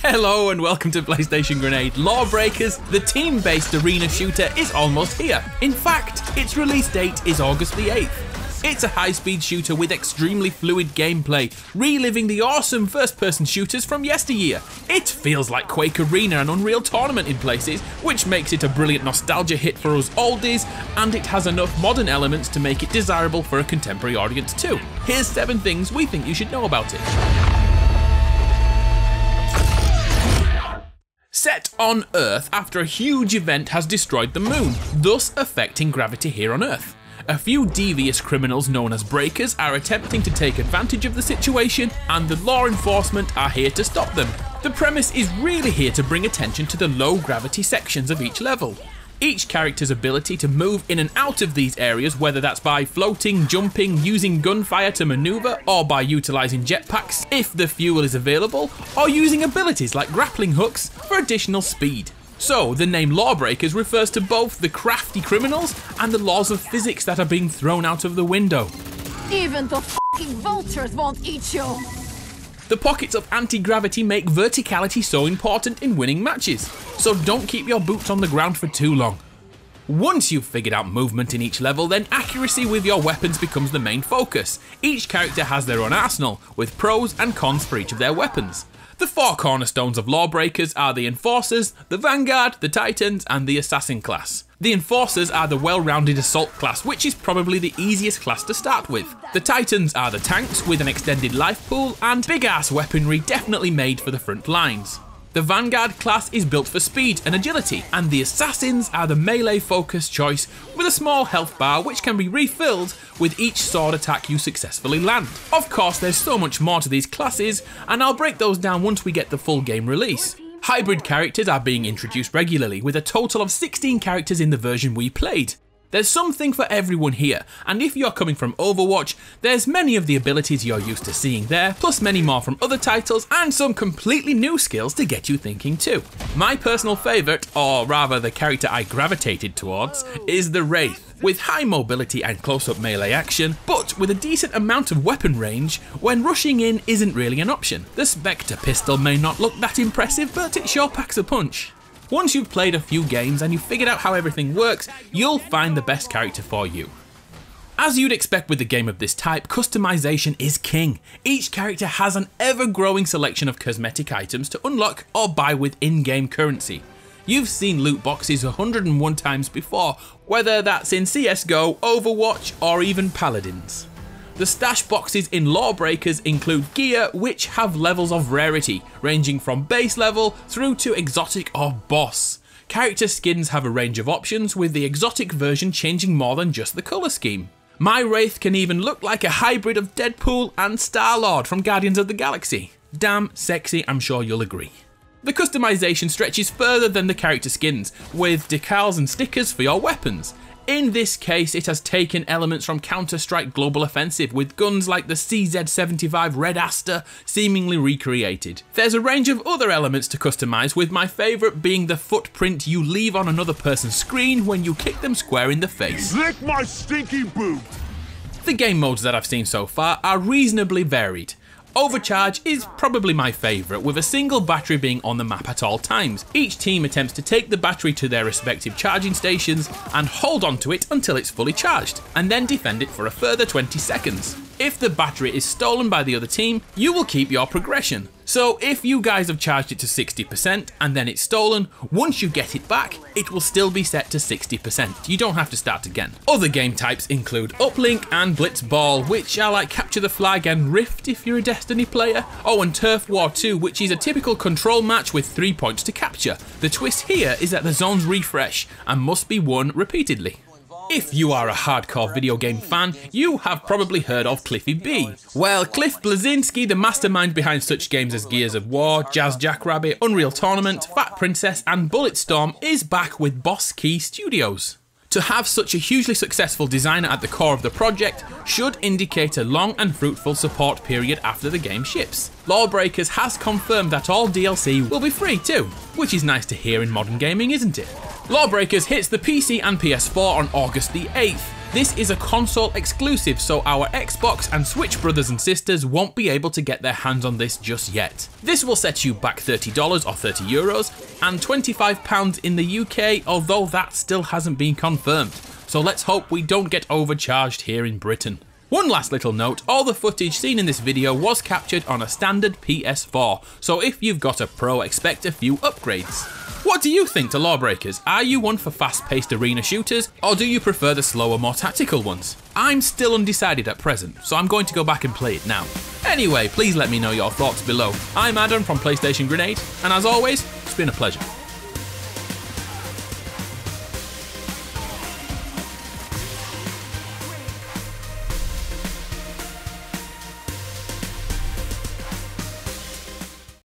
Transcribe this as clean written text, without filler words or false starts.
Hello and welcome to PlayStation Grenade. LawBreakers, the team-based arena shooter, is almost here. In fact, its release date is August the 8th. It's a high-speed shooter with extremely fluid gameplay, reliving the awesome first-person shooters from yesteryear. It feels like Quake Arena and Unreal Tournament in places, which makes it a brilliant nostalgia hit for us oldies, and it has enough modern elements to make it desirable for a contemporary audience too. Here's 7 things we think you should know about it. Set on Earth after a huge event has destroyed the moon, thus affecting gravity here on Earth. A few devious criminals known as breakers are attempting to take advantage of the situation, and the law enforcement are here to stop them. The premise is really here to bring attention to the low gravity sections of each level. Each character's ability to move in and out of these areas, whether that's by floating, jumping, using gunfire to maneuver, or by utilising jetpacks if the fuel is available, or using abilities like grappling hooks for additional speed. So, the name LawBreakers refers to both the crafty criminals and the laws of physics that are being thrown out of the window. Even the f***ing vultures won't eat you! The pockets of anti-gravity make verticality so important in winning matches, so don't keep your boots on the ground for too long. Once you've figured out movement in each level, then accuracy with your weapons becomes the main focus. Each character has their own arsenal, with pros and cons for each of their weapons. The 4 cornerstones of LawBreakers are the Enforcers, the Vanguard, the Titans, and the Assassin class. The Enforcers are the well-rounded Assault class, which is probably the easiest class to start with. The Titans are the tanks with an extended life pool and big-ass weaponry definitely made for the front lines. The Vanguard class is built for speed and agility, and the Assassins are the melee-focused choice with a small health bar which can be refilled with each sword attack you successfully land. Of course, there's so much more to these classes, and I'll break those down once we get the full game release. Hybrid characters are being introduced regularly, with a total of 16 characters in the version we played. There's something for everyone here, and if you're coming from Overwatch, there's many of the abilities you're used to seeing there, plus many more from other titles, and some completely new skills to get you thinking too. My personal favourite, or rather the character I gravitated towards, is the Wraith, with high mobility and close-up melee action, but with a decent amount of weapon range when rushing in isn't really an option. The Spectre pistol may not look that impressive, but it sure packs a punch. Once you've played a few games and you've figured out how everything works, you'll find the best character for you. As you'd expect with a game of this type, customization is king. Each character has an ever-growing selection of cosmetic items to unlock or buy with in-game currency. You've seen loot boxes 101 times before, whether that's in CSGO, Overwatch, or even Paladins. The stash boxes in LawBreakers include gear which have levels of rarity, ranging from base level through to exotic or boss. Character skins have a range of options, with the exotic version changing more than just the colour scheme. My Wraith can even look like a hybrid of Deadpool and Star-Lord from Guardians of the Galaxy. Damn sexy, I'm sure you'll agree. The customization stretches further than the character skins, with decals and stickers for your weapons. In this case, it has taken elements from Counter-Strike Global Offensive, with guns like the CZ-75 Red Aster seemingly recreated. There's a range of other elements to customize, with my favourite being the footprint you leave on another person's screen when you kick them square in the face. Lick my stinky boot! The game modes that I've seen so far are reasonably varied. Overcharge is probably my favourite, with a single battery being on the map at all times. Each team attempts to take the battery to their respective charging stations and hold onto it until it's fully charged, and then defend it for a further 20 seconds. If the battery is stolen by the other team, you will keep your progression. So if you guys have charged it to 60% and then it's stolen, once you get it back, it will still be set to 60%. You don't have to start again. Other game types include Uplink and Blitzball, which are like Capture the Flag and Rift if you're a Destiny player. Oh, and Turf War 2, which is a typical control match with 3 points to capture. The twist here is that the zones refresh and must be won repeatedly. If you are a hardcore video game fan, you have probably heard of Cliffy B. Well, Cliff Bleszinski, the mastermind behind such games as Gears of War, Jazz Jackrabbit, Unreal Tournament, Fat Princess and Bulletstorm, is back with Boss Key Studios. To have such a hugely successful designer at the core of the project should indicate a long and fruitful support period after the game ships. LawBreakers has confirmed that all DLC will be free too, which is nice to hear in modern gaming, isn't it? LawBreakers hits the PC and PS4 on August the 8th. This is a console exclusive, so our Xbox and Switch brothers and sisters won't be able to get their hands on this just yet. This will set you back $30 or €30 and £25 in the UK, although that still hasn't been confirmed. So let's hope we don't get overcharged here in Britain. One last little note, all the footage seen in this video was captured on a standard PS4, so if you've got a Pro, expect a few upgrades. What do you think to LawBreakers? Are you one for fast-paced arena shooters, or do you prefer the slower, more tactical ones? I'm still undecided at present, so I'm going to go back and play it now. Anyway, please let me know your thoughts below. I'm Adam from PlayStation Grenade, and as always, it's been a pleasure.